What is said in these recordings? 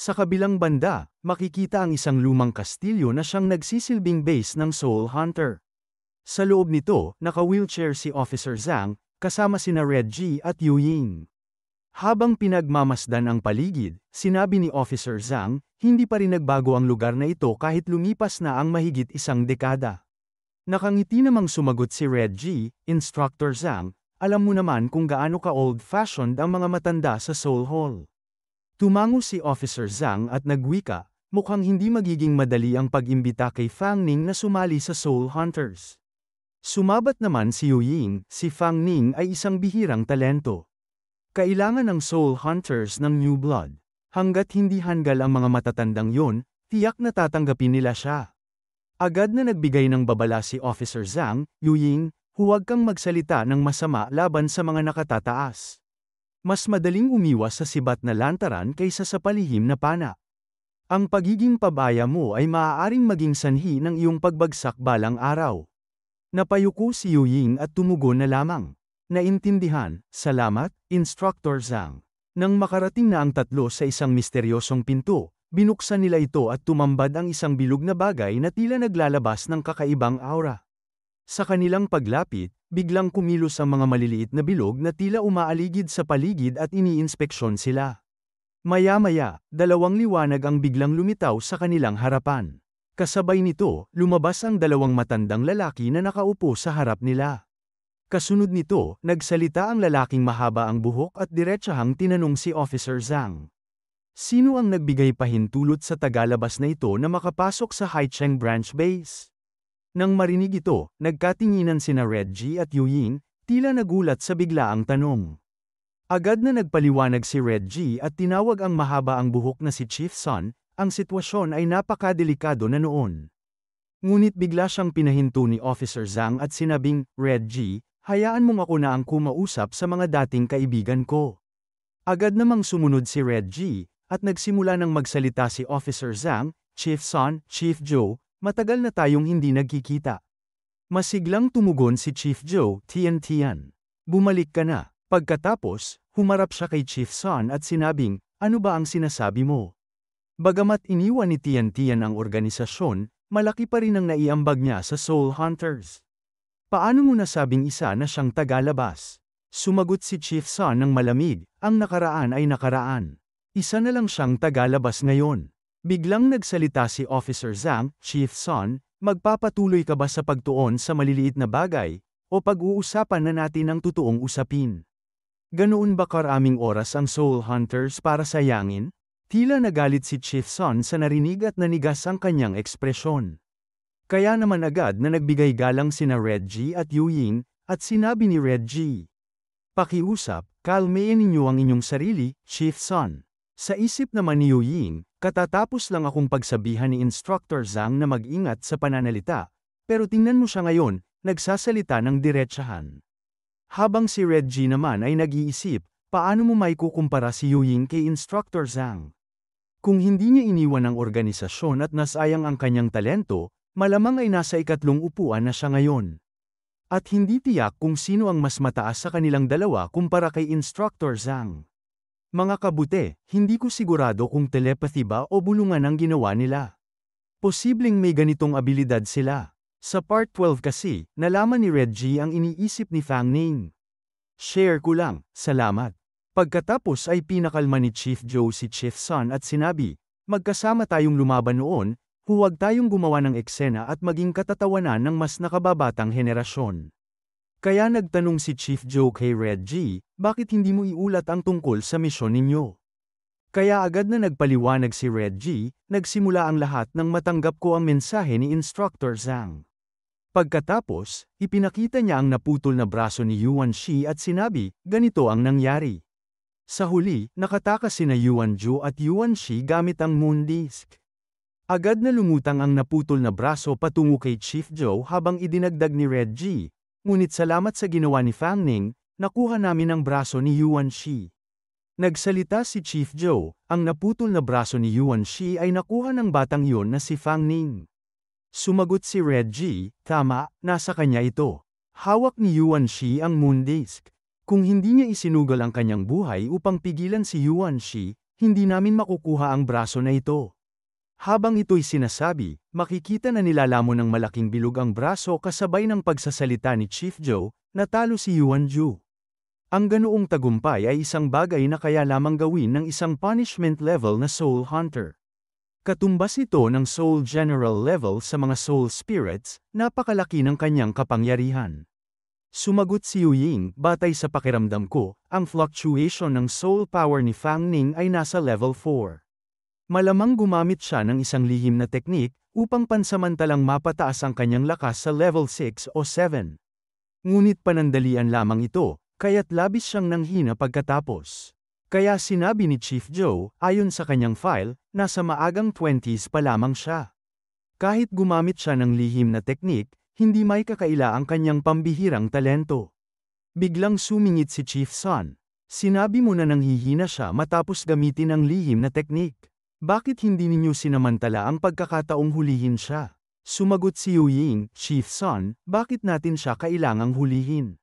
Sa kabilang banda, makikita ang isang lumang kastilyo na siyang nagsisilbing base ng Soul Hunter. Sa loob nito, naka-wheelchair si Officer Zhang, kasama sina Reggie at Yu Ying. Habang pinagmamasdan ang paligid, sinabi ni Officer Zhang, hindi pa rin nagbago ang lugar na ito kahit lumipas na ang mahigit isang dekada. Nakangiti namang sumagot si Reggie, Instructor Zhang, alam mo naman kung gaano ka old-fashioned ang mga matanda sa Soul Hall. Tumango si Officer Zhang at nagwika, mukhang hindi magiging madali ang pag-imbita kay Fang Ning na sumali sa Soul Hunters. Sumabat naman si Yu Ying, si Fang Ning ay isang bihirang talento. Kailangan ng Soul Hunters ng new blood. Hanggat hindi hanggal ang mga matatandang yon, tiyak na tatanggapin nila siya. Agad na nagbigay ng babala si Officer Zhang, Yu Ying, huwag kang magsalita ng masama laban sa mga nakatataas. Mas madaling umiwas sa sibat na lantaran kaysa sa palihim na pana. Ang pagiging pabaya mo ay maaaring maging sanhi ng iyong pagbagsak balang araw. Napayuko si Yu Ying at tumugon na lamang. Naintindihan, salamat, Instructor Zhang. Nang makarating na ang tatlo sa isang misteryosong pinto, binuksan nila ito at tumambad ang isang bilog na bagay na tila naglalabas ng kakaibang aura. Sa kanilang paglapit, biglang kumilos ang mga maliliit na bilog na tila umaaligid sa paligid at iniinspeksyon sila. Maya-maya, dalawang liwanag ang biglang lumitaw sa kanilang harapan. Kasabay nito, lumabas ang dalawang matandang lalaki na nakaupo sa harap nila. Kasunod nito, nagsalita ang lalaking mahaba ang buhok at diretsahang tinanong si Officer Zhang. Sino ang nagbigay pahintulot sa tagalabas na ito na makapasok sa Haicheng Branch Base? Nang marinig ito, nagkatinginan sina Reggie at Yu Ying, tila nagulat sa biglaang tanong. Agad na nagpaliwanag si Reggie at tinawag ang mahaba ang buhok na si Chief Sun, ang sitwasyon ay napakadelikado na noon. Ngunit bigla siyang pinahinto ni Officer Zhang at sinabing, Reggie, hayaan mong ako na ang kumausap sa mga dating kaibigan ko. Agad namang sumunod si Reggie, at nagsimula ng magsalita si Officer Zhang, Chief Sun, Chief Zhou, matagal na tayong hindi nagkikita. Masiglang tumugon si Chief Zhou, Tian. Bumalik ka na. Pagkatapos, humarap siya kay Chief Sun at sinabing, ano ba ang sinasabi mo? Bagamat iniwan ni Tian ang organisasyon, malaki pa rin ang naiambag niya sa Soul Hunters. Paano mo nasabing isa na siyang tagalabas? Sumagot si Chief Sun ng malamig, ang nakaraan ay nakaraan. Isa na lang siyang tagalabas ngayon. Biglang nagsalita si Officer Zhang, Chief Sun, magpapatuloy ka ba sa pagtuon sa maliliit na bagay, o pag-uusapan na natin ang totoong usapin? Ganoon ba karaming oras ang Soul Hunters para sayangin? Tila nagalit si Chief Sun sa narinig at nanigas ang kanyang ekspresyon. Kaya naman agad na nagbigay galang sina Reggie at Yu Ying, at sinabi ni Reggie, pakiusap, kalmain ninyo ang inyong sarili, Chief Sun. Sa isip naman ni Yu Ying, katatapos lang akong pagsabihan ni Instructor Zhang na mag-ingat sa pananalita, pero tingnan mo siya ngayon, nagsasalita ng diretsahan. Habang si Reggie naman ay nag-iisip, paano mo maikukumpara si Yu Ying kay Instructor Zhang? Kung hindi niya iniwan ang organisasyon at nasayang ang kanyang talento, malamang ay nasa ikatlong upuan na siya ngayon. At hindi tiyak kung sino ang mas mataas sa kanilang dalawa kumpara kay Instructor Zhang. Mga kabute, hindi ko sigurado kung telepathy ba o bulungan ang ginawa nila. Posibleng may ganitong abilidad sila. Sa Part 12 kasi, nalaman ni Reggie ang iniisip ni Fang Ning. Share ko lang, salamat. Pagkatapos ay pinakalma ni Chief Zhou si Chief Sun at sinabi, magkasama tayong lumaban noon, huwag tayong gumawa ng eksena at maging katatawanan ng mas nakababatang henerasyon. Kaya nagtanong si Chief Zhou kay Reggie, bakit hindi mo iulat ang tungkol sa misyon ninyo? Kaya agad na nagpaliwanag si Reggie, nagsimula ang lahat nang matanggap ko ang mensahe ni Instructor Zhang. Pagkatapos, ipinakita niya ang naputol na braso ni Yuan Shi at sinabi, ganito ang nangyari. Sa huli, nakatakas sina Yuan Zhu at Yuan Shi gamit ang Moon Disk. Agad na lumutang ang naputol na braso patungo kay Chief Zhou habang idinagdag ni Reggie. Ngunit salamat sa ginawa ni Fang Ning, nakuha namin ang braso ni Yuan Shi. Nagsalita si Chief Zhou, ang naputol na braso ni Yuan Shi ay nakuha ng batang iyon na si Fang Ning. Sumagot si Reggie, tama, nasa kanya ito. Hawak ni Yuan Shi ang Moon Disk. Kung hindi niya isinugal ang kanyang buhay upang pigilan si Yuan Shi, hindi namin makukuha ang braso na ito. Habang ito'y sinasabi, makikita na nilalamon ng malaking bilog ang braso kasabay ng pagsasalita ni Chief Joe, natalo si Yuan Ju. Ang ganoong tagumpay ay isang bagay na kaya lamang gawin ng isang punishment level na Soul Hunter. Katumbas ito ng Soul General level sa mga Soul Spirits, napakalaki ng kanyang kapangyarihan. Sumagot si Yu Ying, batay sa pakiramdam ko, ang fluctuation ng soul power ni Fang Ning ay nasa level 4. Malamang gumamit siya ng isang lihim na teknik, upang pansamantalang mapataas ang kanyang lakas sa level 6 o 7. Ngunit panandalian lamang ito, kaya't labis siyang nanghina pagkatapos. Kaya sinabi ni Chief Joe, ayon sa kanyang file, nasa maagang 20s pa lamang siya. Kahit gumamit siya ng lihim na teknik, hindi may kakaila ang kanyang pambihirang talento. Biglang sumingit si Chief Sun. Sinabi mo na nanghihina siya matapos gamitin ang lihim na teknik. Bakit hindi ninyo sinamantala ang pagkakataong hulihin siya? Sumagot si Yu Ying, Chief Sun, bakit natin siya kailangang hulihin?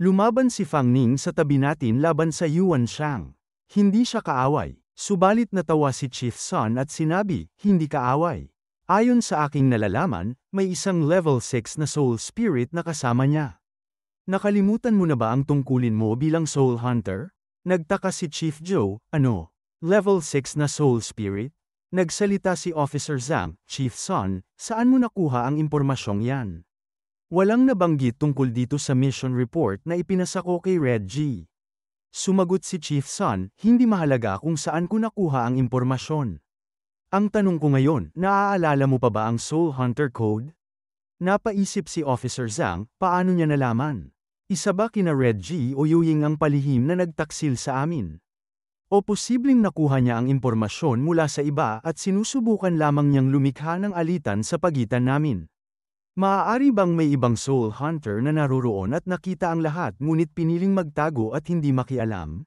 Lumaban si Fang Ning sa tabi natin laban sa Yuan Shang. Hindi siya kaaway, subalit natawa si Chief Sun at sinabi, hindi kaaway. Ayon sa aking nalalaman, may isang level 6 na Soul Spirit na kasama niya. Nakalimutan mo na ba ang tungkulin mo bilang Soul Hunter? Nagtaka si Chief Joe, ano? Level 6 na Soul Spirit? Nagsalita si Officer Zhang, Chief Sun, saan mo nakuha ang impormasyong yan? Walang nabanggit tungkol dito sa mission report na ipinasa ko kay Red G. Sumagot si Chief Sun, hindi mahalaga kung saan ko nakuha ang impormasyon. Ang tanong ko ngayon, naaalala mo pa ba ang Soul Hunter Code? Napaisip si Officer Zhang, paano niya nalaman? Isa ba kina Red G o Yu Ying ang palihim na nagtaksil sa amin? O posibleng nakuha niya ang impormasyon mula sa iba at sinusubukan lamang niyang lumikha ng alitan sa pagitan namin? Maaari bang may ibang Soul Hunter na naroroon at nakita ang lahat ngunit piniling magtago at hindi makialam?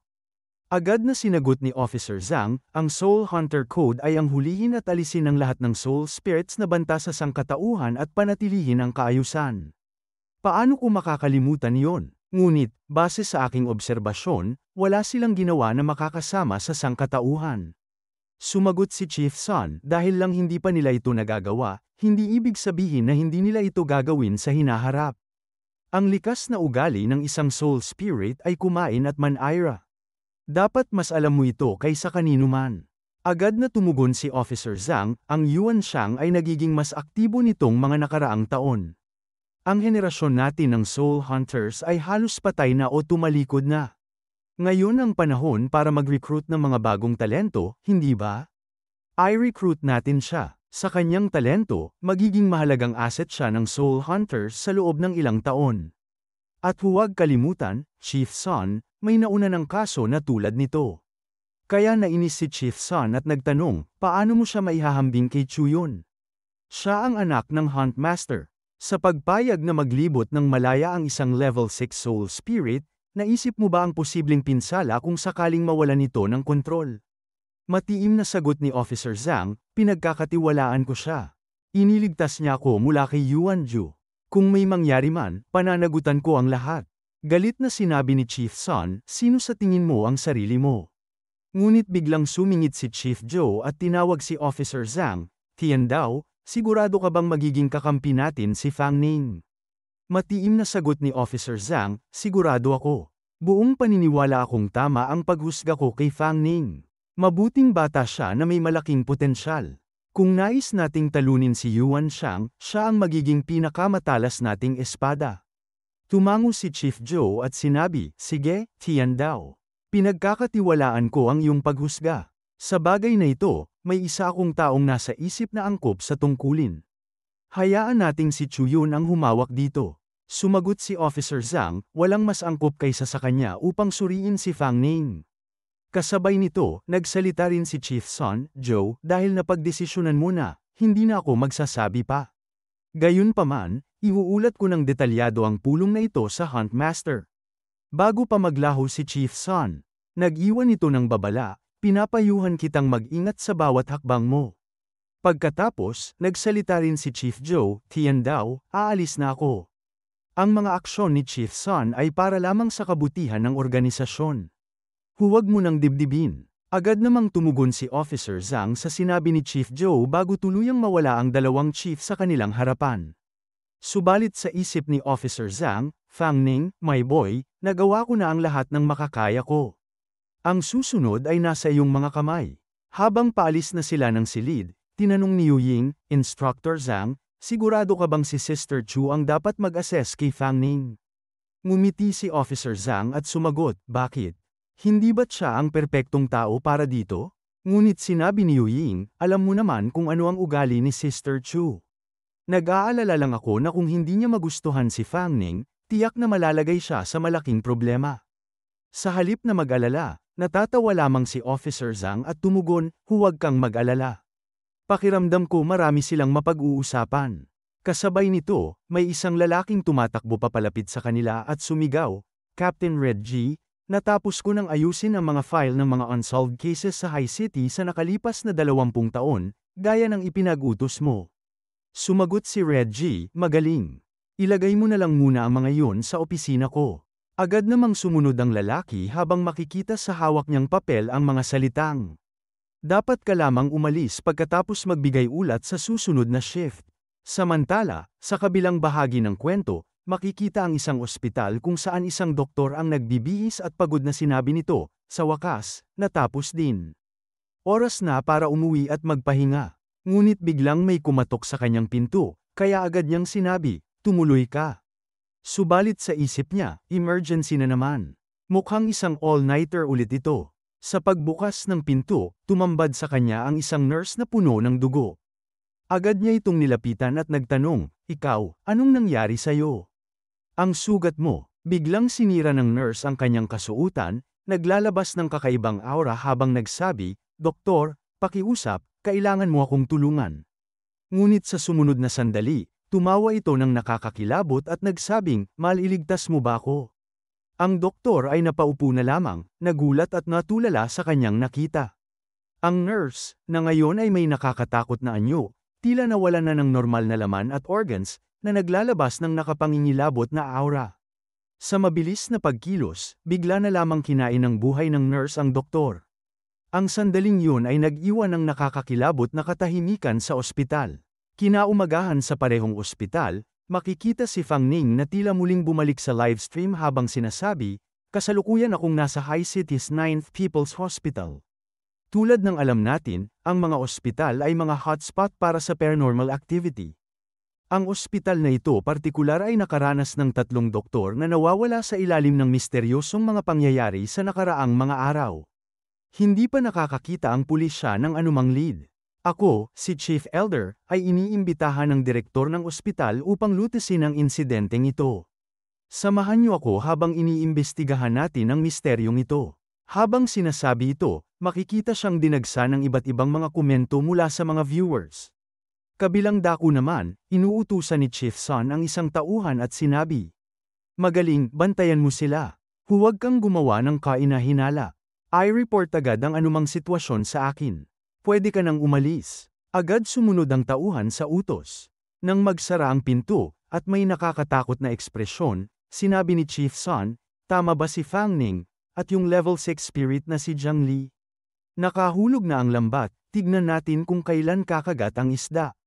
Agad na sinagot ni Officer Zhang, ang Soul Hunter Code ay ang hulihin at alisin ang lahat ng Soul Spirits na banta sa sangkatauhan at panatilihin ang kaayusan. Paano ko makakalimutan yon? Ngunit, base sa aking obserbasyon, wala silang ginawa na makakasama sa sangkatauhan. Sumagot si Chief Sun, dahil lang hindi pa nila ito nagagawa, hindi ibig sabihin na hindi nila ito gagawin sa hinaharap. Ang likas na ugali ng isang Soul Spirit ay kumain at manaira. Dapat mas alam mo ito kaysa kanino man. Agad na tumugon si Officer Zhang, ang Yuan Shang ay nagiging mas aktibo nitong mga nakaraang taon. Ang henerasyon natin ng Soul Hunters ay halos patay na o tumalikod na. Ngayon ang panahon para mag-recruit ng mga bagong talento, hindi ba? I-recruit natin siya. Sa kanyang talento, magiging mahalagang asset siya ng Soul Hunters sa loob ng ilang taon. At huwag kalimutan, Chief Sun, may nauna ng kaso na tulad nito. Kaya nainis si Chief Sun at nagtanong, paano mo siya maihahambing kay Chuyun? Siya ang anak ng Hunt Master. Sa pagpayag na maglibot ng malaya ang isang level 6 Soul Spirit, naisip mo ba ang posibleng pinsala kung sakaling mawalan nito ng kontrol? Matiim na sagot ni Officer Zhang, pinagkakatiwalaan ko siya. Iniligtas niya ako mula kay Yuan Ju. Kung may mangyari man, pananagutan ko ang lahat. Galit na sinabi ni Chief Sun, sino sa tingin mo ang sarili mo? Ngunit biglang sumingit si Chief Joe at tinawag si Officer Zhang, Tian Dao, sigurado ka bang magiging kakampi natin si Fang Ning? Matiim na sagot ni Officer Zhang, sigurado ako. Buong paniniwala akong tama ang paghusga ko kay Fang Ning. Mabuting bata siya na may malaking potensyal. Kung nais nating talunin si Yuan Shang, siya ang magiging pinakamatalas nating espada. Tumango si Chief Joe at sinabi, sige, Tian Dao. Pinagkakatiwalaan ko ang iyong paghusga. Sa bagay na ito, may isa akong taong nasa isip na angkop sa tungkulin. Hayaan nating si Chuyun ang humawak dito. Sumagot si Officer Zhang, walang mas angkop kaysa sa kanya upang suriin si Fang Ning. Kasabay nito, nagsalita rin si Chief Sun, Joe, dahil napagdesisyonan mo na, hindi na ako magsasabi pa. Gayunpaman, iuulat ko ng detalyado ang pulong na ito sa Hunt Master. Bago pa maglaho si Chief Sun, nag-iwan ito ng babala, pinapayuhan kitang mag-ingat sa bawat hakbang mo. Pagkatapos, nagsalita rin si Chief Joe, Tian Dao, aalis na ako. Ang mga aksyon ni Chief Sun ay para lamang sa kabutihan ng organisasyon. Huwag mo nang dibdibin. Agad namang tumugon si Officer Zhang sa sinabi ni Chief Zhou bago tuluyang mawala ang dalawang chief sa kanilang harapan. Subalit sa isip ni Officer Zhang, Fang Ning, my boy, nagawa ko na ang lahat ng makakaya ko. Ang susunod ay nasa iyong mga kamay. Habang paalis na sila ng silid, tinanong ni Yu Ying, Instructor Zhang, sigurado ka bang si Sister Chu ang dapat mag-assess kay Fang Ning? Ngumiti si Officer Zhang at sumagot, bakit? Hindi ba't siya ang perpektong tao para dito? Ngunit sinabi ni Yu Ying, alam mo naman kung ano ang ugali ni Sister Chu. Nag-aalala lang ako na kung hindi niya magustuhan si Fang Ning, tiyak na malalagay siya sa malaking problema. Sa halip na mag-alala, natatawa lamang si Officer Zhang at tumugon, huwag kang mag-alala. Pakiramdam ko marami silang mapag-uusapan. Kasabay nito, may isang lalaking tumatakbo papalapit sa kanila at sumigaw, Captain Red G, natapos ko nang ayusin ang mga file ng mga unsolved cases sa High City sa nakalipas na 20 taon, gaya ng ipinag-utos mo. Sumagot si Red G, magaling. Ilagay mo na lang muna ang mga iyon sa opisina ko. Agad namang sumunod ang lalaki habang makikita sa hawak niyang papel ang mga salitang. Dapat ka lamang umalis pagkatapos magbigay ulat sa susunod na shift. Samantala, sa kabilang bahagi ng kwento, makikita ang isang ospital kung saan isang doktor ang nagbibihis at pagod na sinabi nito, sa wakas, natapos din. Oras na para umuwi at magpahinga. Ngunit biglang may kumatok sa kanyang pinto, kaya agad niyang sinabi, tumuloy ka. Subalit sa isip niya, emergency na naman. Mukhang isang all-nighter ulit ito. Sa pagbukas ng pinto, tumambad sa kanya ang isang nurse na puno ng dugo. Agad niya itong nilapitan at nagtanong, ikaw, anong nangyari sa'yo? Ang sugat mo, biglang sinira ng nurse ang kanyang kasuutan, naglalabas ng kakaibang aura habang nagsabi, Doktor, pakiusap, kailangan mo akong tulungan. Ngunit sa sumunod na sandali, tumawa ito ng nakakakilabot at nagsabing, maliligtas mo ba ako? Ang doktor ay napaupo na lamang, nagulat at natulala sa kanyang nakita. Ang nurse, na ngayon ay may nakakatakot na anyo, tila nawalan na ng normal na laman at organs, na naglalabas ng nakapangingilabot na aura. Sa mabilis na pagkilos, bigla na lamang kinain ng buhay ng nurse ang doktor. Ang sandaling yun ay nag-iwan ng nakakakilabot na katahimikan sa ospital. Kinaumagahan sa parehong ospital, makikita si Fang Ning na tila muling bumalik sa livestream habang sinasabi, kasalukuyan akong nasa High City's 9th People's Hospital. Tulad ng alam natin, ang mga ospital ay mga hotspot para sa paranormal activity. Ang ospital na ito partikular ay nakaranas ng 3 doktor na nawawala sa ilalim ng misteryosong mga pangyayari sa nakaraang mga araw. Hindi pa nakakakita ang pulisya ng anumang lead. Ako, si Chief Elder, ay iniimbitahan ng direktor ng ospital upang lutasin ang insidenteng ito. Samahan niyo ako habang iniimbestigahan natin ang misteryong ito. Habang sinasabi ito, makikita siyang dinagsa ng iba't ibang mga komento mula sa mga viewers. Kabilang dako naman, inuutusan ni Chief Sun ang isang tauhan at sinabi, magaling, bantayan mo sila. Huwag kang gumawa ng kainahinala. I-report agad ang anumang sitwasyon sa akin. Pwede ka nang umalis. Agad sumunod ang tauhan sa utos. Nang magsara ang pinto, at may nakakatakot na ekspresyon, sinabi ni Chief Sun, tama ba si Fang Ning, at yung level 6 spirit na si Jiang Li? Nakahulog na ang lambat, tignan natin kung kailan kakagat ang isda.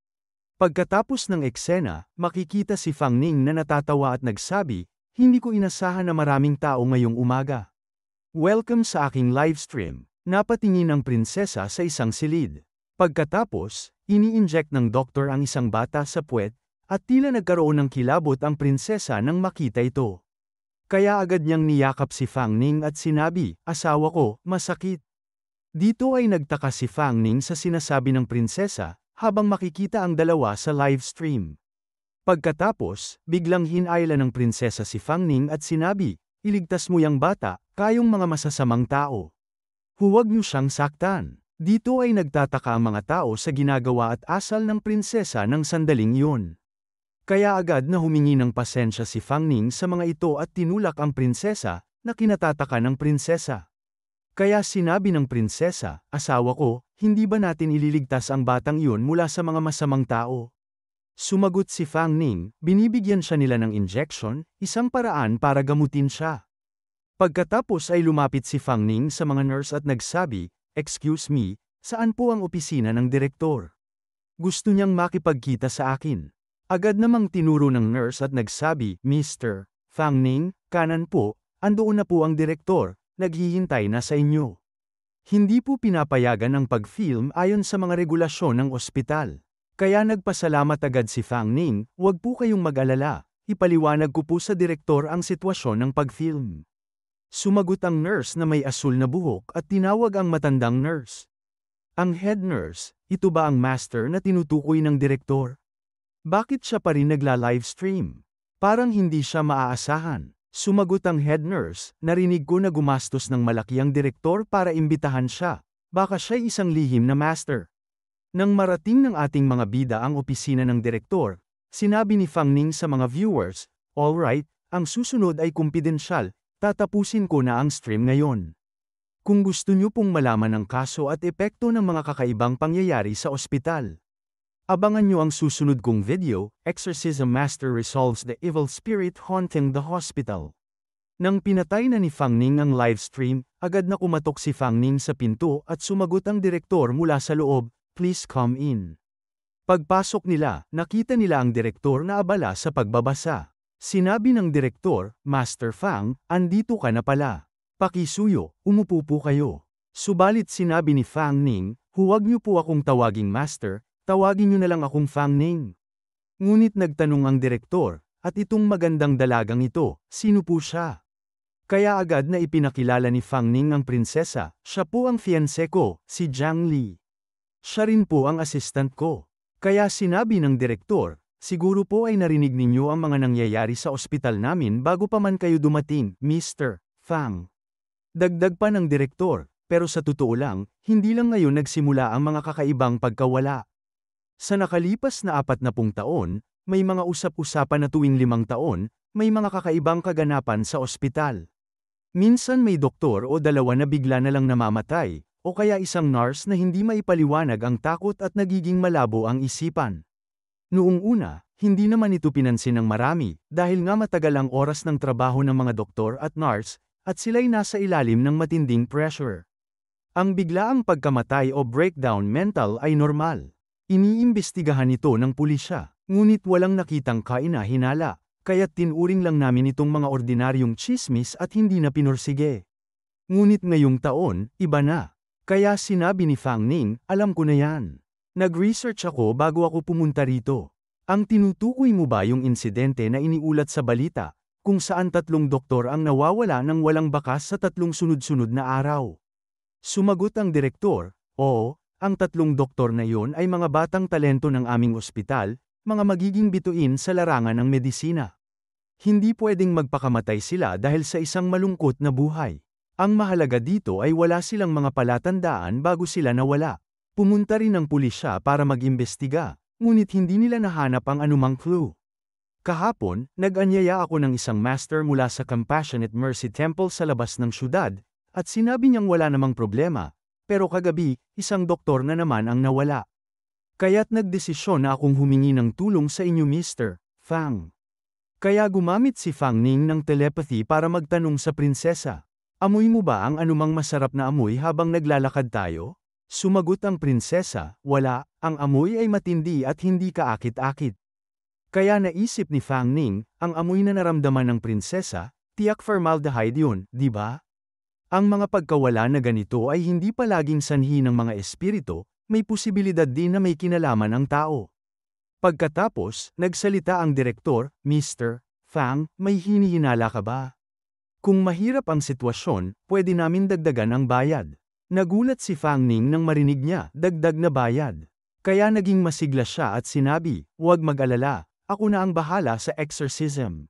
Pagkatapos ng eksena, makikita si Fang Ning na natatawa at nagsabi, hindi ko inasahan na maraming tao ngayong umaga. Welcome sa aking livestream. Napatingin ang prinsesa sa isang silid. Pagkatapos, ini-inject ng doktor ang isang bata sa puwet, at tila nagkaroon ng kilabot ang prinsesa nang makita ito. Kaya agad niyang niyakap si Fang Ning at sinabi, asawa ko, masakit. Dito ay nagtaka si Fang Ning sa sinasabi ng prinsesa, habang makikita ang dalawa sa livestream. Pagkatapos, biglang hinayla ng prinsesa si Fang Ning at sinabi, iligtas mo yang bata, kayong mga masasamang tao. Huwag niyo siyang saktan. Dito ay nagtataka ang mga tao sa ginagawa at asal ng prinsesa ng sandaling iyon. Kaya agad na humingi ng pasensya si Fang Ning sa mga ito at tinulak ang prinsesa, na kinatataka ng prinsesa. Kaya sinabi ng prinsesa, asawa ko, hindi ba natin ililigtas ang batang iyon mula sa mga masamang tao? Sumagot si Fang Ning, binibigyan siya nila ng injection, isang paraan para gamutin siya. Pagkatapos ay lumapit si Fang Ning sa mga nurse at nagsabi, "Excuse me, saan po ang opisina ng direktor?" Gusto niyang makipagkita sa akin. Agad namang tinuro ng nurse at nagsabi, "Mr. Fang Ning, kanan po, andoon na po ang direktor, naghihintay na sa inyo." Hindi po pinapayagan ang pag-film ayon sa mga regulasyon ng ospital. Kaya nagpasalamat agad si Fang Ning, "Huwag po kayong mag-alala, ipaliwanag ko po sa direktor ang sitwasyon ng pag-film." Sumagot ang nurse na may asul na buhok at tinawag ang matandang nurse. Ang head nurse, "Ito ba ang master na tinutukoy ng direktor? Bakit siya pa rin nagla-livestream? Parang hindi siya maaasahan." Sumagot ang head nurse, "Narinig ko na gumastos ng malaki ang direktor para imbitahan siya. Baka siya'y isang lihim na master." Nang marating ng ating mga bida ang opisina ng direktor, sinabi ni Fang Ning sa mga viewers, "All right, ang susunod ay kumpidensyal, tatapusin ko na ang stream ngayon. Kung gusto niyo pong malaman ang kaso at epekto ng mga kakaibang pangyayari sa ospital, abangan niyo ang susunod kong video, Exorcism Master Resolves the Evil Spirit Haunting the Hospital." Nang pinatay na ni Fang Ning ang livestream, agad na kumatok si Fang Ning sa pinto at sumagot ang direktor mula sa loob, "Please come in." Pagpasok nila, nakita nila ang direktor na abala sa pagbabasa. Sinabi ng direktor, "Master Fang, andito ka na pala. Pakisuyo, umupo po kayo." Subalit sinabi ni Fang Ning, "Huwag niyo po akong tawaging master, tawagin niyo na lang akong Fang Ning." Ngunit nagtanong ang direktor, "At itong magandang dalagang ito, sino po siya?" Kaya agad na ipinakilala ni Fang Ning ang prinsesa, "Siya po ang fiancé ko, si Jiang Li. Siya rin po ang assistant ko." Kaya sinabi ng direktor, "Siguro po ay narinig ninyo ang mga nangyayari sa ospital namin bago pa man kayo dumating, Mr. Fang." Dagdag pa ng direktor, "Pero sa totoo lang, hindi lang ngayon nagsimula ang mga kakaibang pagkawala. Sa nakalipas na 40 taon, may mga usap-usapan na tuwing 5 taon, may mga kakaibang kaganapan sa ospital. Minsan may doktor o dalawa na bigla na lang namamatay, o kaya isang nurse na hindi maipaliwanag ang takot at nagiging malabo ang isipan." Noong una, hindi naman ito pinansin ng marami, dahil nga matagal ang oras ng trabaho ng mga doktor at nurse, at sila'y nasa ilalim ng matinding pressure. Ang biglaang pagkamatay o breakdown mental ay normal. Iniimbestigahan ito ng pulisya, ngunit walang nakitang kaina-hinala, kaya't tinuring lang namin itong mga ordinaryong tsismis at hindi na pinursige. Ngunit ngayong taon, iba na. Kaya sinabi ni Fang Ning, "Alam ko na yan. Nag-research ako bago ako pumunta rito. Ang tinutukoy mo ba yung insidente na iniulat sa balita, kung saan 3 doktor ang nawawala ng walang bakas sa 3 sunod-sunod na araw?" Sumagot ang direktor, "Oo, ang 3 doktor na iyon ay mga batang talento ng aming ospital, mga magiging bituin sa larangan ng medisina. Hindi pwedeng magpakamatay sila dahil sa isang malungkot na buhay. Ang mahalaga dito ay wala silang mga palatandaan bago sila nawala." Pumunta rin ang pulisya para mag-imbestiga, ngunit hindi nila nahanap ang anumang clue. Kahapon, nag-anyaya ako ng isang master mula sa Compassionate Mercy Temple sa labas ng syudad, at sinabi niyang wala namang problema, pero kagabi, isang doktor na naman ang nawala. Kaya't nagdesisyon na akong humingi ng tulong sa inyo Mr. Fang. Kaya gumamit si Fang Ning ng telepathy para magtanong sa prinsesa, "Amoy mo ba ang anumang masarap na amoy habang naglalakad tayo?" Sumagot ang prinsesa, "Wala, ang amoy ay matindi at hindi kaakit-akit." Kaya naisip ni Fang Ning, ang amoy na naramdaman ng prinsesa, tiyak formaldehyde yun, di ba? Ang mga pagkawala na ganito ay hindi palaging sanhi ng mga espiritu, may posibilidad din na may kinalaman ang tao. Pagkatapos, nagsalita ang direktor, "Mr. Fang, may hinihinala ka ba? Kung mahirap ang sitwasyon, pwede namin dagdagan ang bayad." Nagulat si Fang Ning nang marinig niya, dagdag na bayad. Kaya naging masigla siya at sinabi, "Huwag mag-alala, ako na ang bahala sa exorcism.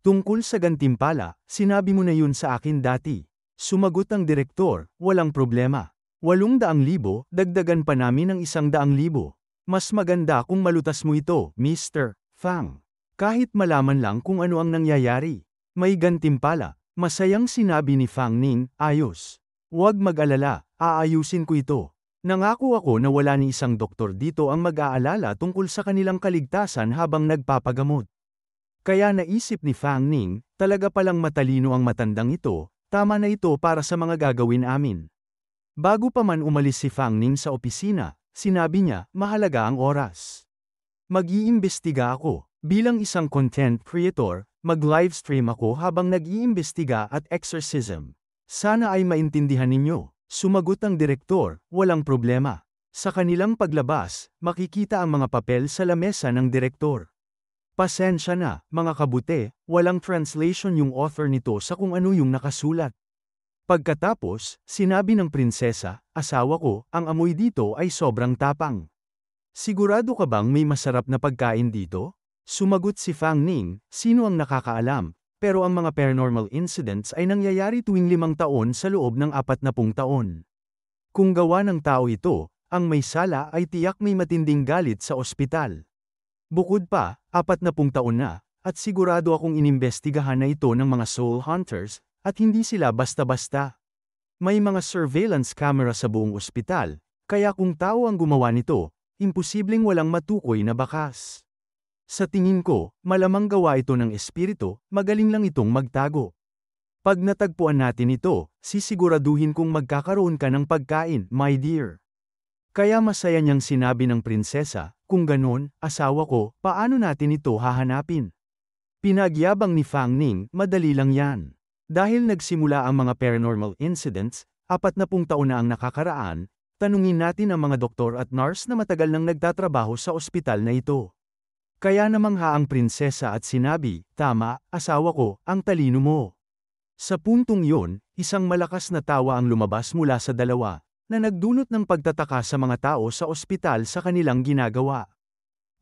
Tungkol sa gantimpala, sinabi mo na yun sa akin dati." Sumagot ang direktor, "Walang problema. 800,000, dagdagan pa namin ng 100,000. Mas maganda kung malutas mo ito, Mr. Fang. Kahit malaman lang kung ano ang nangyayari. May gantimpala." Masayang sinabi ni Fang Ning, "Ayos. Huwag mag-alala, aayusin ko ito. Nangako ako na wala ni isang doktor dito ang mag-aalala tungkol sa kanilang kaligtasan habang nagpapagamot." Kaya naisip ni Fang Ning, talaga palang matalino ang matandang ito, tama na ito para sa mga gagawin amin. Bago pa man umalis si Fang Ning sa opisina, sinabi niya, mahalaga ang oras. Mag-iimbestiga ako. Bilang isang content creator, mag-livestream ako habang nag-iimbestiga at exorcism. Sana ay maintindihan ninyo. Sumagot ang direktor, walang problema. Sa kanilang paglabas, makikita ang mga papel sa lamesa ng direktor. Pasensya na, mga kabute, walang translation yung author nito sa kung ano yung nakasulat. Pagkatapos, sinabi ng prinsesa, asawa ko, ang amoy dito ay sobrang tapang. Sigurado ka bang may masarap na pagkain dito? Sumagot si Fang Ning, sino ang nakakaalam, pero ang mga paranormal incidents ay nangyayari tuwing 5 taon sa loob ng 40 taon. Kung gawa ng tao ito, ang may sala ay tiyak may matinding galit sa ospital. Bukod pa, 40 taon na, at sigurado akong inimbestigahan na ito ng mga soul hunters, at hindi sila basta-basta. May mga surveillance camera sa buong ospital, kaya kung tao ang gumawa nito, imposibleng walang matukoy na bakas. Sa tingin ko, malamang gawa ito ng espiritu, magaling lang itong magtago. Pag natagpuan natin ito, sisiguraduhin kong magkakaroon ka ng pagkain, my dear. Kaya masaya niyang sinabi ng prinsesa, kung ganon, asawa ko, paano natin ito hahanapin? Pinagyabang ni Fang Ning, madali lang yan. Dahil nagsimula ang mga paranormal incidents, 40 taon na ang nakakaraan, tanungin natin ang mga doktor at nurse na matagal nang nagtatrabaho sa ospital na ito. Kaya namangha ang prinsesa at sinabi, tama, asawa ko, ang talino mo. Sa puntong yon, isang malakas na tawa ang lumabas mula sa dalawa, na nagdulot ng pagtataka sa mga tao sa ospital sa kanilang ginagawa.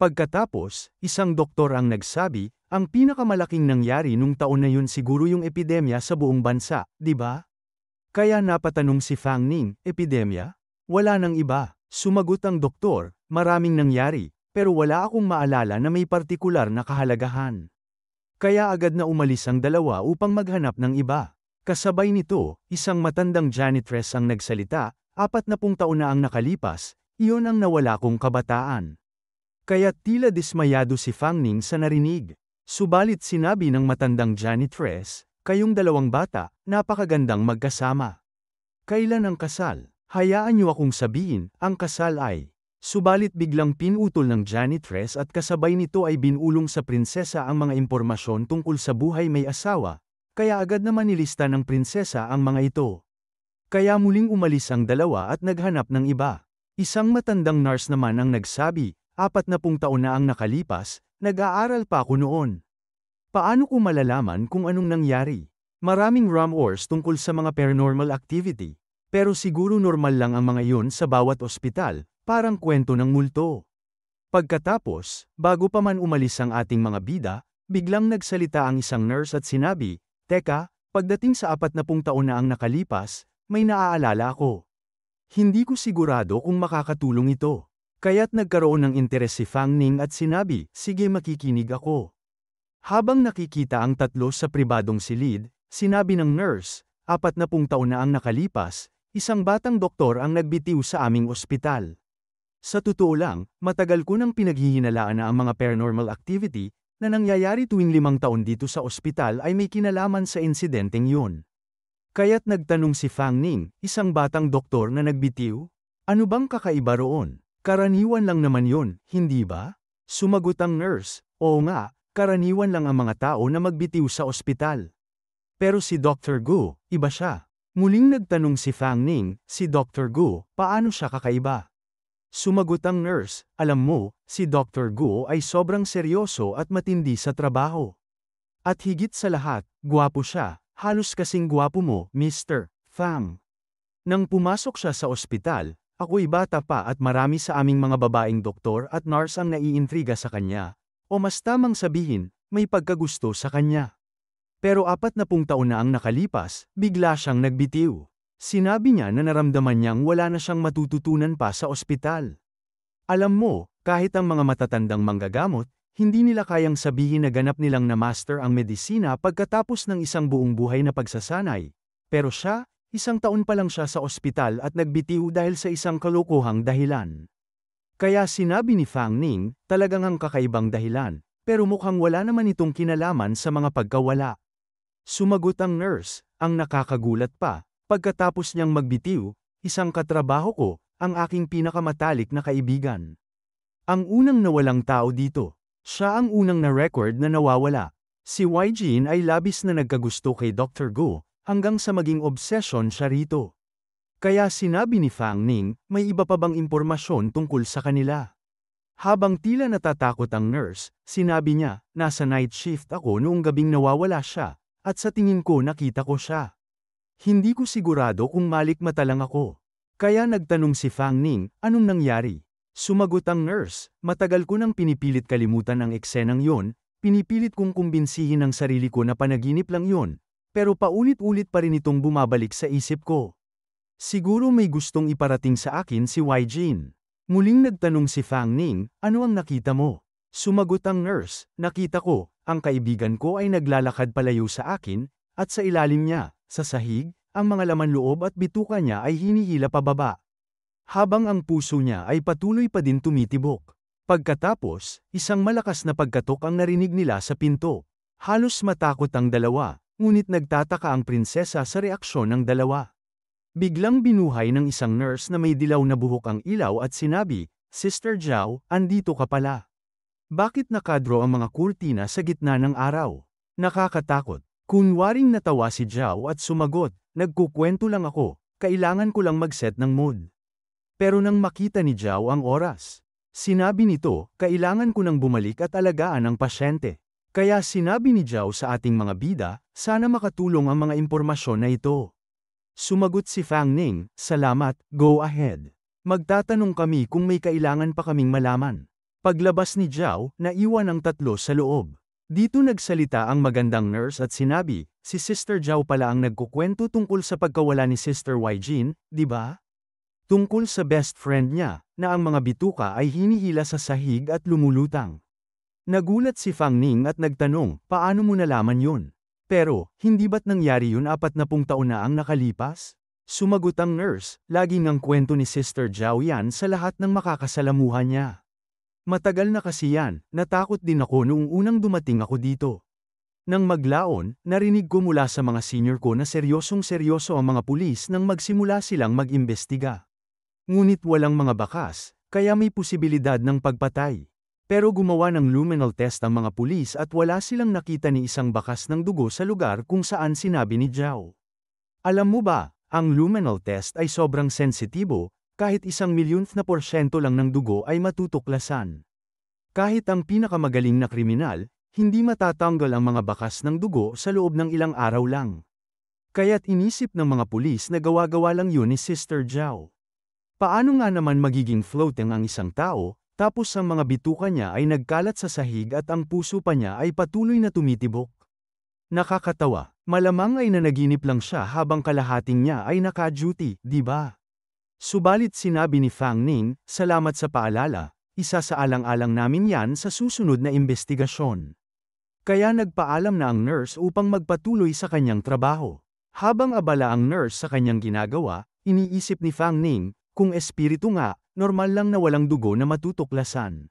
Pagkatapos, isang doktor ang nagsabi, ang pinakamalaking nangyari nung taon na yun siguro yung epidemya sa buong bansa, di ba? Kaya napatanong si Fang Ning, epidemya? Wala nang iba. Sumagot ang doktor, maraming nangyari, pero wala akong maalala na may partikular na kahalagahan. Kaya agad na umalis ang dalawa upang maghanap ng iba. Kasabay nito, isang matandang janitress ang nagsalita, 40 taon na ang nakalipas, iyon ang nawala kong kabataan. Kaya tila dismayado si Fang Ning sa narinig. Subalit sinabi ng matandang janitress, kayong dalawang bata, napakagandang magkasama. Kailan ang kasal? Hayaan niyo akong sabihin, ang kasal ay. Subalit biglang pinutol ng janitress at kasabay nito ay binulong sa prinsesa ang mga impormasyon tungkol sa buhay may asawa, kaya agad naman nilista ng prinsesa ang mga ito. Kaya muling umalis ang dalawa at naghanap ng iba. Isang matandang nurse naman ang nagsabi, 40 taon na ang nakalipas, nag-aaral pa ako noon. Paano ko malalaman kung anong nangyari? Maraming rumors tungkol sa mga paranormal activity, pero siguro normal lang ang mga iyon sa bawat ospital, parang kwento ng multo. Pagkatapos, bago pa man umalis ang ating mga bida, biglang nagsalita ang isang nurse at sinabi, teka, pagdating sa 40 taon na ang nakalipas, may naaalala ako. Hindi ko sigurado kung makakatulong ito. Kaya't nagkaroon ng interes si Fang Ning at sinabi, sige makikinig ako. Habang nakikita ang tatlo sa pribadong silid, sinabi ng nurse, 40 taon na ang nakalipas, isang batang doktor ang nagbitiw sa aming ospital. Sa totoo lang, matagal ko nang pinaghihinalaan na ang mga paranormal activity na nangyayari tuwing 5 taon dito sa ospital ay may kinalaman sa insidenteng yun. Kaya't nagtanong si Fang Ning, isang batang doktor na nagbitiw? Ano bang kakaiba roon? Karaniwan lang naman yun, hindi ba? Sumagot ang nurse, oo nga, karaniwan lang ang mga tao na magbitiw sa ospital. Pero si Dr. Gu, iba siya. Muling nagtanong si Fang Ning, si Dr. Gu, paano siya kakaiba? Sumagot ang nurse, alam mo, si Dr. Gu ay sobrang seryoso at matindi sa trabaho. At higit sa lahat, gwapo siya, halos kasing gwapo mo, Mr. Fang. Nang pumasok siya sa ospital, ako'y bata pa at marami sa aming mga babaeng doktor at nurse ang naiintriga sa kanya, o mas tamang sabihin, may pagkagusto sa kanya. Pero 40 taon na ang nakalipas, bigla siyang nagbitiw. Sinabi niya na naramdaman niyang wala na siyang matututunan pa sa ospital. Alam mo, kahit ang mga matatandang manggagamot, hindi nila kayang sabihin na ganap nilang na-master ang medisina pagkatapos ng isang buong buhay na pagsasanay. Pero siya, 1 taon pa lang siya sa ospital at nagbitiw dahil sa isang kalokohang dahilan. Kaya sinabi ni Fang Ning, talagang ang kakaibang dahilan, pero mukhang wala naman itong kinalaman sa mga pagkawala. Sumagot ang nurse, ang nakakagulat pa, pagkatapos niyang magbitiw, isang katrabaho ko, ang aking pinakamatalik na kaibigan. Ang unang nawalang tao dito. Siya ang unang na-record na nawawala. Si Wai-jin ay labis na nagkagusto kay Dr. Go, hanggang sa maging obsession siya rito. Kaya sinabi ni Fang Ning, may iba pa bang impormasyon tungkol sa kanila? Habang tila natatakot ang nurse, sinabi niya, nasa night shift ako noong gabing nawawala siya, at sa tingin ko nakita ko siya. Hindi ko sigurado kung malikmata lang ako. Kaya nagtanong si Fang Ning, anong nangyari? Sumagot ang nurse, matagal ko nang pinipilit kalimutan ang eksenang yon, pinipilit kong kumbinsihin ang sarili ko na panaginip lang yon, pero paulit-ulit pa rin itong bumabalik sa isip ko. Siguro may gustong iparating sa akin si Wai-jin. Muling nagtanong si Fang Ning, ano ang nakita mo? Sumagot ang nurse, nakita ko, ang kaibigan ko ay naglalakad palayo sa akin, at sa ilalim niya, sa sahig, ang mga laman loob at bituka niya ay hinihila pababa. Habang ang puso niya ay patuloy pa din tumitibok. Pagkatapos, isang malakas na pagkatok ang narinig nila sa pinto. Halos matakot ang dalawa, ngunit nagtataka ang prinsesa sa reaksyon ng dalawa. Biglang binuhay ng isang nurse na may dilaw na buhok ang ilaw at sinabi, Sister Zhao, andito ka pala. Bakit nakadro ang mga kurtina sa gitna ng araw? Nakakatakot. Kunwaring natawa si Zhao at sumagot, nagkukwento lang ako, kailangan ko lang mag-set ng mood. Pero nang makita ni Zhao ang oras, sinabi nito, kailangan ko nang bumalik at alagaan ang pasyente. Kaya sinabi ni Zhao sa ating mga bida, sana makatulong ang mga impormasyon na ito. Sumagot si Fang Ning, salamat, go ahead. Magtatanong kami kung may kailangan pa kaming malaman. Paglabas ni Zhao, naiwan ang tatlo sa loob. Dito nagsalita ang magandang nurse at sinabi, si Sister Zhao pala ang nagkukwento tungkol sa pagkawala ni Sister Wai-jin, di ba? Tungkol sa best friend niya, na ang mga bituka ay hinihila sa sahig at lumulutang. Nagulat si Fang Ning at nagtanong, paano mo nalaman yun? Pero, hindi ba't nangyari yun 40 taon na ang nakalipas? Sumagot ang nurse, laging ang kwento ni Sister Zhao yan sa lahat ng makakasalamuhan niya. Matagal na kasi yan, natakot din ako noong unang dumating ako dito. Nang maglaon, narinig ko mula sa mga senior ko na seryosong-seryoso ang mga pulis nang magsimula silang mag-imbestiga. Ngunit walang mga bakas, kaya may posibilidad ng pagpatay. Pero gumawa ng luminal test ang mga pulis at wala silang nakita ni isang bakas ng dugo sa lugar kung saan sinabi ni Zhao. Alam mo ba, ang luminal test ay sobrang sensitibo, kahit 1,000,000% lang ng dugo ay matutuklasan. Kahit ang pinakamagaling na kriminal, hindi matatanggal ang mga bakas ng dugo sa loob ng ilang araw lang. Kaya't inisip ng mga pulis na gawa-gawa lang yun ni Sister Zhao. Paano nga naman magiging floating ang isang tao, tapos ang mga bituka niya ay nagkalat sa sahig at ang puso pa niya ay patuloy na tumitibok? Nakakatawa, malamang ay nanaginip lang siya habang kalahating niya ay naka-duty, di ba? Subalit sinabi ni Fang Ning, salamat sa paalala, isa sa alang-alang namin yan sa susunod na investigasyon. Kaya nagpaalam na ang nurse upang magpatuloy sa kanyang trabaho. Habang abala ang nurse sa kanyang ginagawa, iniisip ni Fang Ning, kung espiritu nga, normal lang na walang dugo na matutuklasan.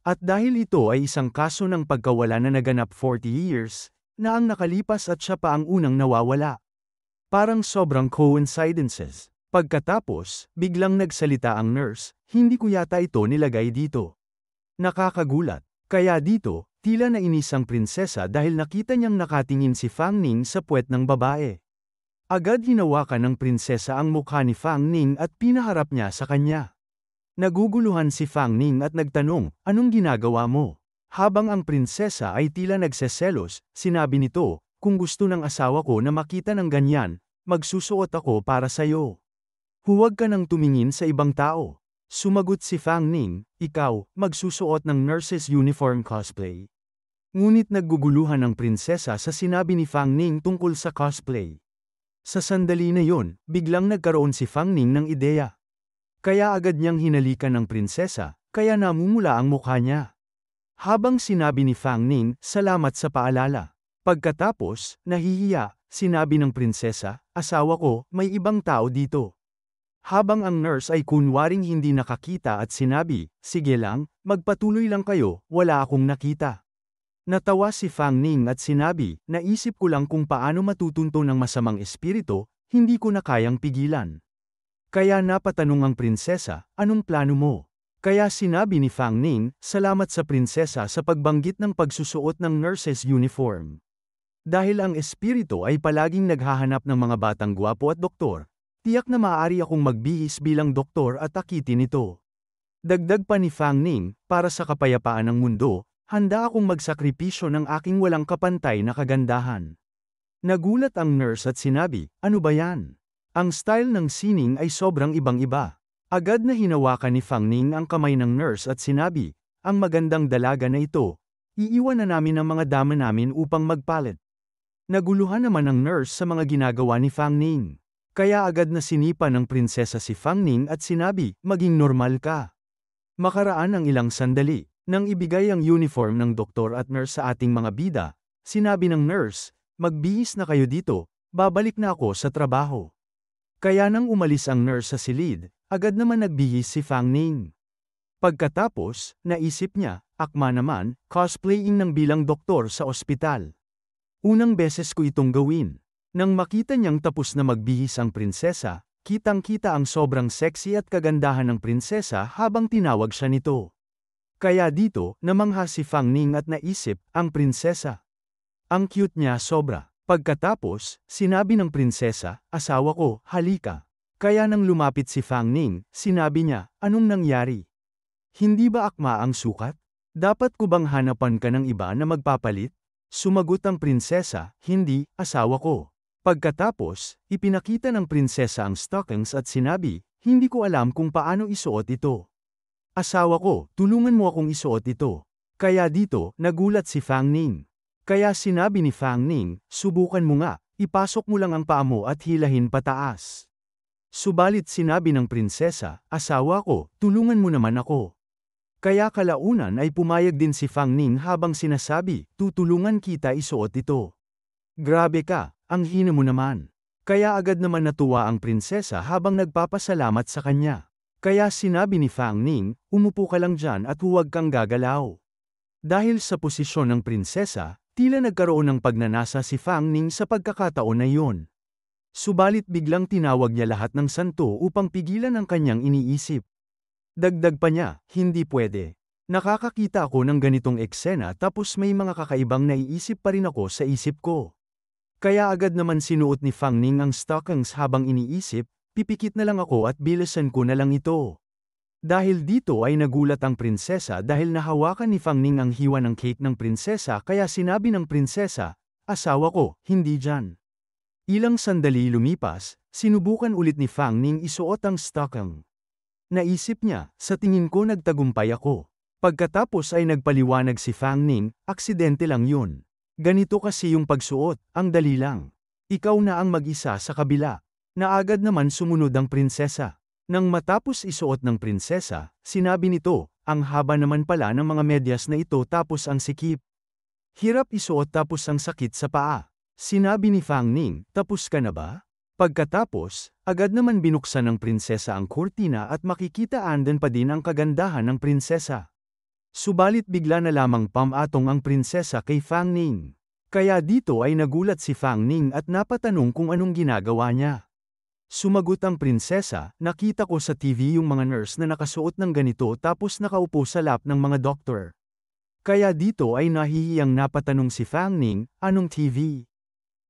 At dahil ito ay isang kaso ng pagkawala na naganap 40 years, na ang nakalipas at siya pa ang unang nawawala. Parang sobrang coincidences. Pagkatapos, biglang nagsalita ang nurse, hindi ko yata ito nilagay dito. Nakakagulat. Kaya dito, tila nainis ang prinsesa dahil nakita niyang nakatingin si Fang Ning sa puwet ng babae. Agad hinawakan ng prinsesa ang mukha ni Fang Ning at pinaharap niya sa kanya. Naguguluhan si Fang Ning at nagtanong, anong ginagawa mo? Habang ang prinsesa ay tila nagseselos, sinabi nito, kung gusto ng asawa ko na makita ng ganyan, magsusuot ako para sa'yo. Huwag ka nang tumingin sa ibang tao. Sumagot si Fang Ning, ikaw, magsusuot ng nurse's uniform cosplay. Ngunit nagguguluhan ang prinsesa sa sinabi ni Fang Ning tungkol sa cosplay. Sa sandali na yon, biglang nagkaroon si Fang Ning ng ideya. Kaya agad niyang hinalikan ng prinsesa, kaya namumula ang mukha niya. Habang sinabi ni Fang Ning, salamat sa paalala. Pagkatapos, nahihiya, sinabi ng prinsesa, asawa ko, may ibang tao dito. Habang ang nurse ay kunwaring hindi nakakita at sinabi, sige lang, magpatuloy lang kayo, wala akong nakita. Natawa si Fang Ning at sinabi, naisip ko lang kung paano matutunto ng masamang espiritu, hindi ko na kayang pigilan. Kaya napatanong ang prinsesa, anong plano mo? Kaya sinabi ni Fang Ning, salamat sa prinsesa sa pagbanggit ng pagsusuot ng nurse's uniform. Dahil ang espiritu ay palaging naghahanap ng mga batang gwapo at doktor, tiyak na maaari akong magbihis bilang doktor at akitin ito. Dagdag pa ni Fang Ning, para sa kapayapaan ng mundo, handa akong magsakripisyo ng aking walang kapantay na kagandahan. Nagulat ang nurse at sinabi, ano ba yan? Ang style ng sining ay sobrang ibang-iba. Agad na hinawakan ni Fang Ning ang kamay ng nurse at sinabi, ang magandang dalaga na ito, iiwan na namin ang mga dama namin upang magpalit. Naguluhan naman ang nurse sa mga ginagawa ni Fang Ning. Kaya agad na sinipa ng prinsesa si Fang Ning at sinabi, maging normal ka. Makaraan ang ilang sandali, nang ibigay ang uniform ng doktor at nurse sa ating mga bida, sinabi ng nurse, magbihis na kayo dito, babalik na ako sa trabaho. Kaya nang umalis ang nurse sa silid, agad naman nagbihis si Fang Ning. Pagkatapos, naisip niya, akma naman, cosplaying ng bilang doktor sa ospital. Unang beses ko itong gawin. Nang makita niyang tapos na magbihis ang prinsesa, kitang-kita ang sobrang sexy at kagandahan ng prinsesa habang tinawag siya nito. Kaya dito, namangha si Fang Ning at naisip, ang prinsesa. Ang cute niya sobra. Pagkatapos, sinabi ng prinsesa, asawa ko, halika. Kaya nang lumapit si Fang Ning, sinabi niya, anong nangyari? Hindi ba akma ang sukat? Dapat ko bang hanapan ka ng iba na magpapalit? Sumagot ang prinsesa, hindi, asawa ko. Pagkatapos, ipinakita ng prinsesa ang stockings at sinabi, hindi ko alam kung paano isuot ito. Asawa ko, tulungan mo akong isuot ito. Kaya dito, nagulat si Fang Ning. Kaya sinabi ni Fang Ning, subukan mo nga, ipasok mo lang ang paa mo at hilahin pataas. Subalit sinabi ng prinsesa, asawa ko, tulungan mo naman ako. Kaya kalaunan ay pumayag din si Fang Ning habang sinasabi, tutulungan kita isuot ito. Grabe ka, ang hina mo naman. Kaya agad naman natuwa ang prinsesa habang nagpapasalamat sa kanya. Kaya sinabi ni Fang Ning, umupo ka lang dyan at huwag kang gagalaw. Dahil sa posisyon ng prinsesa, tila nagkaroon ng pagnanasa si Fang Ning sa pagkakataon na iyon. Subalit biglang tinawag niya lahat ng santo upang pigilan ang kanyang iniisip. Dagdag pa niya, hindi pwede. Nakakakita ako ng ganitong eksena tapos may mga kakaibang naiisip pa rin ako sa isip ko. Kaya agad naman sinuot ni Fang Ning ang stockings habang iniisip, pipikit na lang ako at bilisan ko na lang ito. Dahil dito ay nagulat ang prinsesa dahil nahawakan ni Fang Ning ang hiwa ng cake ng prinsesa kaya sinabi ng prinsesa, asawa ko, hindi dyan. Ilang sandali lumipas, sinubukan ulit ni Fang Ning isuot ang stocking. Naisip niya, sa tingin ko nagtagumpay ako. Pagkatapos ay nagpaliwanag si Fang Ning, aksidente lang yun. Ganito kasi yung pagsuot, ang dali lang. Ikaw na ang mag-isa sa kabila. Naagad naman sumunod ang prinsesa. Nang matapos isuot ng prinsesa, sinabi nito, ang haba naman pala ng mga medyas na ito tapos ang sikip. Hirap isuot tapos ang sakit sa paa. Sinabi ni Fang Ning, tapos ka na ba? Pagkatapos, agad naman binuksan ng prinsesa ang kurtina at makikita andan pa din ang kagandahan ng prinsesa. Subalit bigla na lamang pamatong ang prinsesa kay Fang Ning. Kaya dito ay nagulat si Fang Ning at napatanong kung anong ginagawa niya. Sumagot ang prinsesa, nakita ko sa TV yung mga nurse na nakasuot ng ganito tapos nakaupo sa lap ng mga doktor. Kaya dito ay nahihiyang napatanong si Fang Ning, anong TV?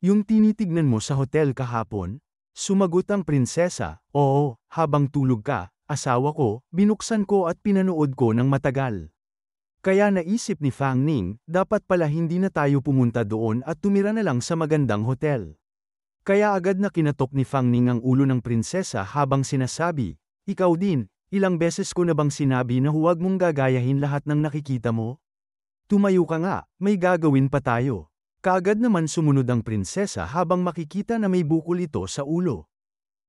Yung tinitignan mo sa hotel kahapon? Sumagot ang prinsesa, oo, habang tulog ka, asawa ko, binuksan ko at pinanood ko ng matagal. Kaya naisip ni Fang Ning, dapat pala hindi na tayo pumunta doon at tumira na lang sa magandang hotel. Kaya agad na kinatok ni Fang Ning ang ulo ng prinsesa habang sinasabi, ikaw din, ilang beses ko na bang sinabi na huwag mong gagayahin lahat ng nakikita mo? Tumayo ka nga, may gagawin pa tayo. Kaagad naman sumunod ang prinsesa habang makikita na may bukol ito sa ulo.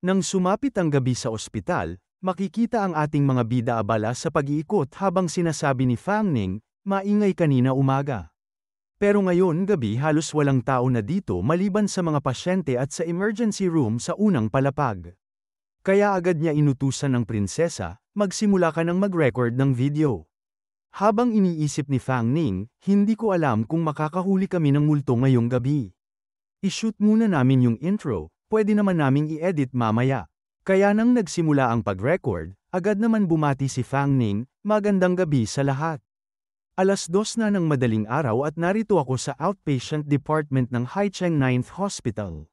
Nang sumapit ang gabi sa ospital, makikita ang ating mga bida abala sa pag-iikot habang sinasabi ni Fang Ning, maingay kanina umaga. Pero ngayon gabi halos walang tao na dito maliban sa mga pasyente at sa emergency room sa unang palapag. Kaya agad niya inutusan ng prinsesa, magsimula ka ng mag-record ng video. Habang iniisip ni Fang Ning, hindi ko alam kung makakahuli kami ng multo ngayong gabi. I-shoot muna namin yung intro, pwede naman naming i-edit mamaya. Kaya nang nagsimula ang pag-record, agad naman bumati si Fang Ning, "Magandang gabi sa lahat. 2:00 na ng madaling araw at narito ako sa outpatient department ng Haicheng 9th Hospital.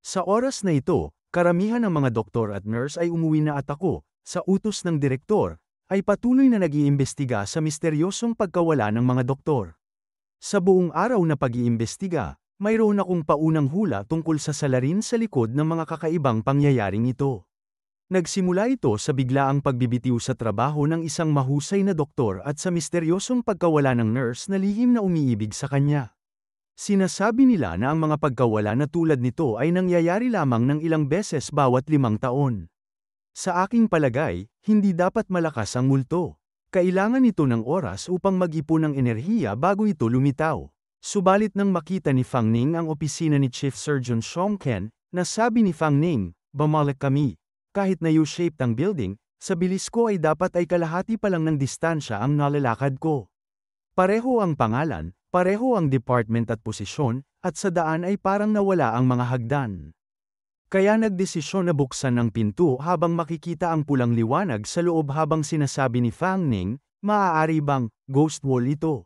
Sa oras na ito, karamihan ng mga doktor at nurse ay umuwi na at ako, sa utos ng direktor, ay patuloy na nag-iimbestiga sa misteryosong pagkawala ng mga doktor. Sa buong araw na pag-iimbestiga, mayroon akong paunang hula tungkol sa salarin sa likod ng mga kakaibang pangyayaring ito. Nagsimula ito sa biglaang pagbibitiw sa trabaho ng isang mahusay na doktor at sa misteryosong pagkawala ng nurse na lihim na umiibig sa kanya. Sinasabi nila na ang mga pagkawala na tulad nito ay nangyayari lamang ng ilang beses bawat 5 taon. Sa aking palagay, hindi dapat malakas ang multo. Kailangan ito ng oras upang mag-ipon ng enerhiya bago ito lumitaw. Subalit nang makita ni Fang Ning ang opisina ni Chief Surgeon Song Ken, nasabi ni Fang Ning, "Bumalik kami. Kahit na U-shaped ang building, sa bilis ko ay dapat ay kalahati pa lang ng distansya ang nalalakad ko. Pareho ang pangalan, pareho ang department at posisyon, at sa daan ay parang nawala ang mga hagdan." Kaya nagdesisyon na buksan ang pinto habang makikita ang pulang liwanag sa loob habang sinasabi ni Fang Ning, "Maaari bang ghost wall ito?"